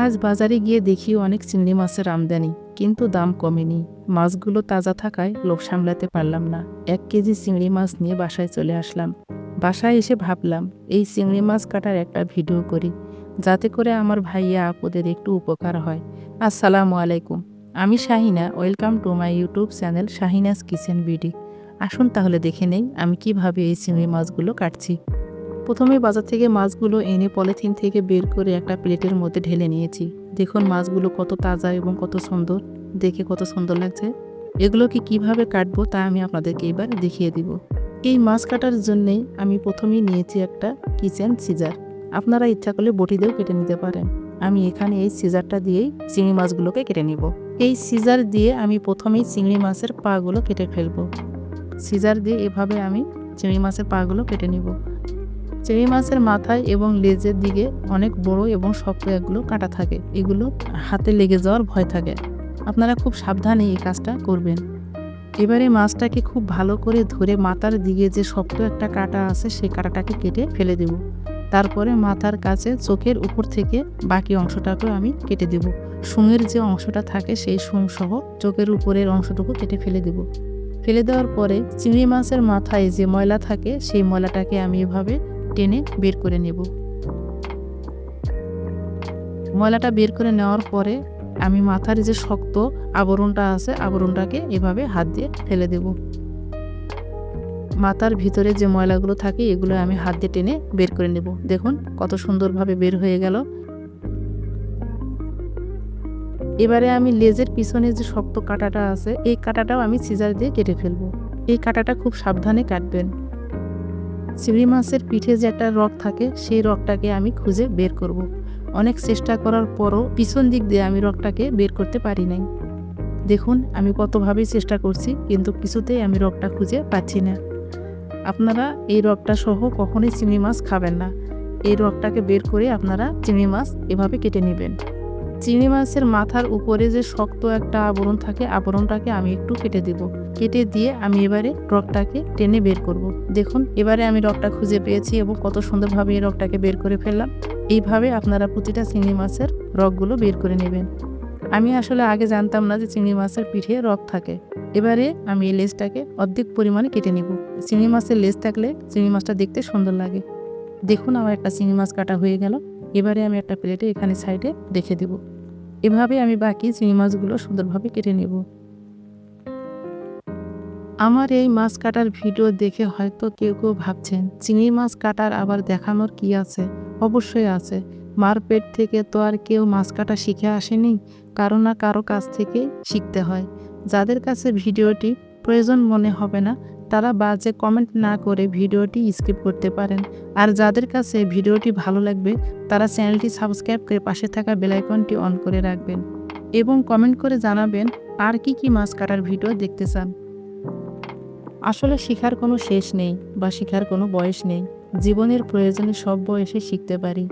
আজ বাজারে গিয়ে দেখি অনেক চিংড়ি মাছের আমদানি, কিন্তু দাম কমেনি। মাছগুলো তাজা থাকায় লোভ সামলাতে পারলাম না। 1 কেজি চিংড়ি মাছ নিয়ে বাসায় চলে আসলাম। বাসায় এসে ভাবলাম এই চিংড়ি মাছ কাটার একটা ভিডিও করি, যাতে করে আমার ভাইয়া আপুদের একটু উপকার হয়। আসসালামু আলাইকুম, আমি Shahina. Welcome to my YouTube channel Shahina's kitchen BD. আসুন তাহলে দেখে নেই আমি কিভাবে এই চিংড়ি মাছগুলো কাটছি। প্রথমে বাজার থেকে মাছগুলো এনে পলিথিন থেকে বের করে একটা প্লেটের মধ্যে ঢেলে নিয়েছি। দেখুন মাছগুলো কত তাজা এবং কত সুন্দর, দেখে কত সুন্দর লাগছে। এগুলোকে কিভাবে কাটবো তা আমি আপনাদেরকে এবার দেখিয়ে দিব। এই মাছ কাটার জন্যেই আমি প্রথমেই নিয়েছি একটা কিচেন সিজার। আপনারা ইচ্ছা করলে বটি দিয়েও কেটে নিতে পারেন। আমি এখানে এই সিজারটা দিয়েই চিংড়ি মাছগুলোকে কেটে নিব। এই সিজার দিয়ে আমি প্রথমেই চিংড়ি মাছের পাগুলো কেটে ফেলবো। সিজার দিয়ে এভাবে আমি চিংড়ি মাছের পাগুলো কেটে নিব। চিংড়ি মাছের মাথায় এবং লেজের দিকে অনেক বড় এবং শক্ত এগুলো কাটা থাকে, এগুলো হাতে লেগে যাওয়ার ভয় থাকে। আপনারা খুব সাবধানে এই কাজটা করবেন। এবারে মাছটাকে খুব ভালো করে ধরে মাথার দিকে যে শক্ত একটা কাটা আছে সেই কাটাটাকে কেটে ফেলে দেব। তারপরে মাথার কাছে চোখের উপর থেকে বাকি অংশটাকেও আমি কেটে দেব। শুঁড়ের যে অংশটা থাকে সেই শুঁড় সহ চোখের উপরের অংশটুকু কেটে ফেলে দেব। ফেলে দেওয়ার পরে চিংড়ি মাছের মাথায় যে ময়লা থাকে সেই ময়লাটাকে আমি এভাবে টেনে বের করে নেব। ময়লাটা বের করে নেওয়ার পরে আমি মাথার যে শক্ত আবরণটা আছে আবরণটাকে এভাবে হাত দিয়ে ফেলে দেব। মাথার ভিতরে যে ময়লাগুলো থাকে এগুলো আমি হাত দিয়ে টেনে বের করে নেব। দেখুন কত সুন্দরভাবে বের হয়ে গেল। এবারে আমি লেজের পিছনে যে শক্ত কাঁটাটা আছে এই কাঁটাটাও আমি সিজার দিয়ে কেটে ফেলব। এই কাঁটাটা খুব সাবধানে কাটবেন। চিংড়ি মাছের পিঠে যে একটা রগ থাকে সেই রগটাকে আমি খুঁজে বের করব। অনেক চেষ্টা করার পরও পিছন দিক দিয়ে আমি রগটাকে বের করতে পারি নাই। দেখুন আমি কতভাবেই চেষ্টা করছি, কিন্তু কিছুতেই আমি রগটা খুঁজে পাচ্ছি না। আপনারা এই রগটা সহ কখনোই চিংড়ি মাছ খাবেন না। এই রগটাকে বের করে আপনারা চিংড়ি মাছ এভাবে কেটে নেবেন। চিংড়ি মাছের মাথার উপরে যে শক্ত একটা আবরণ থাকে আবরণটাকে আমি একটু কেটে দেব। কেটে দিয়ে আমি এবারে রগটাকে টেনে বের করব। দেখুন এবারে আমি রগটা খুঁজে পেয়েছি এবং কত সুন্দরভাবে এই রগটাকে বের করে ফেললাম। এইভাবে আপনারা প্রতিটা চিংড়ি মাছের রগগুলো বের করে নেবেন। আমি আসলে আগে জানতাম না যে চিংড়ি মাছের পিঠে রগ থাকে। এবারে আমি এই লেজটাকে অর্ধেক পরিমাণে কেটে নেব। চিংড়ি মাছের লেজ থাকলে চিংড়ি মাছটা দেখতে সুন্দর লাগে। দেখুন আমার একটা চিংড়ি মাছ কাটা হয়ে গেল। এবারে আমি একটা প্লেটে এখানে সাইডে রেখে দেব। এভাবে আমি বাকি চিংড়ি মাছগুলো সুন্দরভাবে কেটে নেব। আমার এই মাছ কাটার ভিডিও দেখে হয়তো কেউ কেউ ভাবছেন চিংড়ি মাছ কাটার আবার দেখানোর কি আছে? অবশ্যই আছে। মার পেট থেকে তো আর কেউ মাছ কাটা শিখে আসেনি, কারো না কারো কাছ থেকে শিখতে হয়। যাদের কাছে ভিডিওটি প্রয়োজন মনে হবে না তারা বাজে কমেন্ট না করে ভিডিওটি স্কিপ করতে পারেন। আর যাদের কাছে ভিডিওটি ভালো লাগবে তারা চ্যানেলটি সাবস্ক্রাইব করে পাশে থাকা বেল আইকনটি অন করে রাখবেন এবং কমেন্ট করে জানাবেন আর কি মাছ কাটার ভিডিও দেখতে চান। আসলে শেখার কোনো শেষ নেই বা শেখার কোনো বয়স নেই। জীবনের প্রয়োজনে সব বয়সে শিখতে পারি।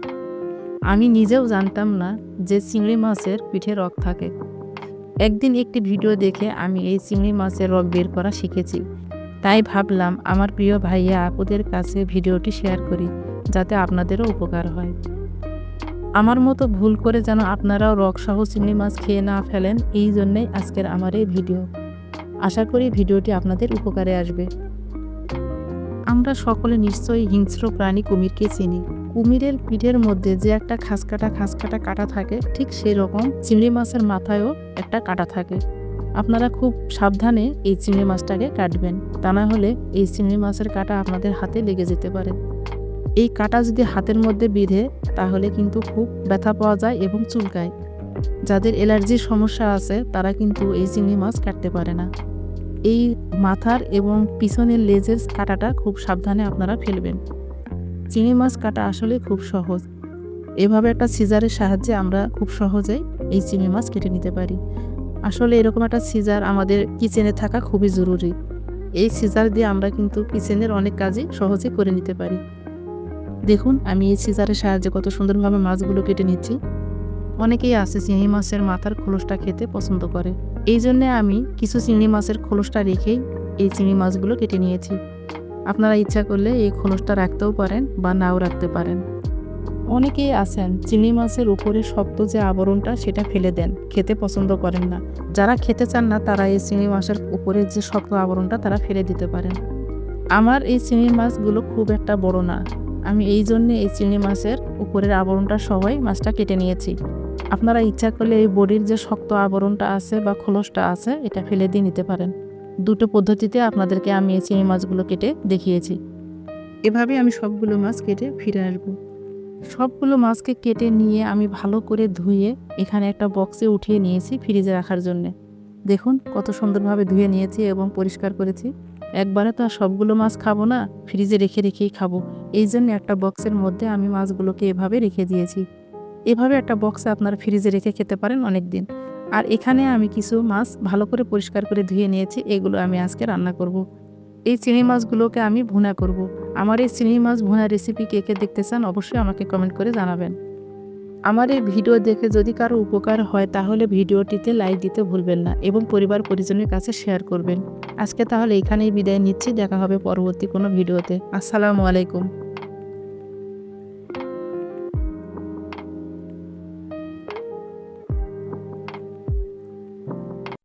আমি নিজেও জানতাম না যে চিংড়ি মাছের পিঠে রগ থাকে। একদিন একটি ভিডিও দেখে আমি এই চিংড়ি মাছের রগ বের করা শিখেছি। তাই ভাবলাম আমার প্রিয় ভাইয়া আপুদের কাছে ভিডিওটি শেয়ার করি, যাতে আপনাদেরও উপকার হয়। আমার মতো ভুল করে যেন আপনারাও রগসহ চিংড়ি মাছ খেয়ে না ফেলেন, এই জন্যই আজকের আমার এই ভিডিও। আশা করি ভিডিওটি আপনাদের উপকারে আসবে। আমরা সকলে নিশ্চয়ই হিংস্র প্রাণী কুমিরকে চিনি। কুমিরের পিঠের মধ্যে যে একটা খাসকাটা কাটা থাকে, ঠিক সেই রকম চিংড়ি মাছের মাথায়ও একটা কাটা থাকে। আপনারা খুব সাবধানে এই চিংড়ি মাছটাকে কাটবেন, তা না হলে এই চিংড়ি মাছের কাটা আপনাদের হাতে লেগে যেতে পারে। এই কাটা যদি হাতের মধ্যে বিঁধে তাহলে কিন্তু খুব ব্যথা পাওয়া যায় এবং চুলকায়। যাদের অ্যালার্জির সমস্যা আছে তারা কিন্তু এই চিংড়ি মাছ কাটতে পারে না। এই মাথার এবং পিছনের লেজের কাটাটা খুব সাবধানে আপনারা ফেলবেন। চিংড়ি মাছ কাটা আসলে খুব সহজ। এভাবে একটা সিজারের সাহায্যে আমরা খুব সহজেই এই চিংড়ি মাছ কেটে নিতে পারি। আসলে এরকম একটা সিজার আমাদের কিচেনে থাকা খুবই জরুরি। এই সিজার দিয়ে আমরা কিন্তু কিচেনের অনেক কাজই সহজে করে নিতে পারি। দেখুন আমি এই সিজারের সাহায্যে কত সুন্দরভাবে মাছগুলো কেটে নিচ্ছি। অনেকেই আছে চিংড়ি মাছের মাথার খোলসটা খেতে পছন্দ করে, এই জন্যে আমি কিছু চিংড়ি মাছের খোলসটা রেখেই এই চিংড়ি মাছগুলো কেটে নিয়েছি। আপনারা ইচ্ছা করলে এই খোলসটা রাখতেও পারেন বা নাও রাখতে পারেন। অনেকেই আছেন চিংড়ি মাছের উপরে শক্ত যে আবরণটা সেটা ফেলে দেন, খেতে পছন্দ করেন না। যারা খেতে চান না তারা এই চিংড়ি মাছের উপরে যে শক্ত আবরণটা তারা ফেলে দিতে পারেন। আমার এই চিংড়ি মাছগুলো খুব একটা বড় না, আমি এই জন্যে এই চিংড়ি মাছের উপরের আবরণটা সহই মাছটা কেটে নিয়েছি। আপনারা ইচ্ছা করলে এই বডির যে শক্ত আবরণটা আছে বা খোলসটা আছে এটা ফেলে দিয়ে নিতে পারেন। দুটো পদ্ধতিতে আপনাদেরকে আমি এই চিংড়ি মাছগুলো কেটে দেখিয়েছি। এভাবে আমি সবগুলো মাছ কেটে ফিরে আসবো। সবগুলো মাছকে কেটে নিয়ে আমি ভালো করে ধুয়ে এখানে একটা বক্সে উঠিয়ে নিয়েছি ফ্রিজে রাখার জন্যে। দেখুন কত সুন্দরভাবে ধুয়ে নিয়েছি এবং পরিষ্কার করেছি। একবারে তো আর সবগুলো মাছ খাবো না, ফ্রিজে রেখে রেখেই খাবো। এই জন্য একটা বক্সের মধ্যে আমি মাছগুলোকে এভাবে রেখে দিয়েছি। এভাবে একটা বক্সে আপনারা ফ্রিজে রেখে খেতে পারেন অনেক দিন। আর এখানে আমি কিছু মাছ ভালো করে পরিষ্কার করে ধুয়ে নিয়েছি, এগুলো আমি আজকে রান্না করব। এই চিংড়ি মাছগুলোকে আমি ভুনা করব। আমার এই চিংড়ি মাছ ভুনা রেসিপি কে কে দেখতে চান অবশ্যই আমাকে কমেন্ট করে জানাবেন। আমার এই ভিডিও দেখে যদি কারো উপকার হয় তাহলে ভিডিওটিতে লাইক দিতে ভুলবেন না এবং পরিবার পরিজনের কাছে শেয়ার করবেন। আজকে তাহলে এখানেই বিদায় নিচ্ছি, দেখা হবে পরবর্তী কোনো ভিডিওতে। আসসালামু আলাইকুম।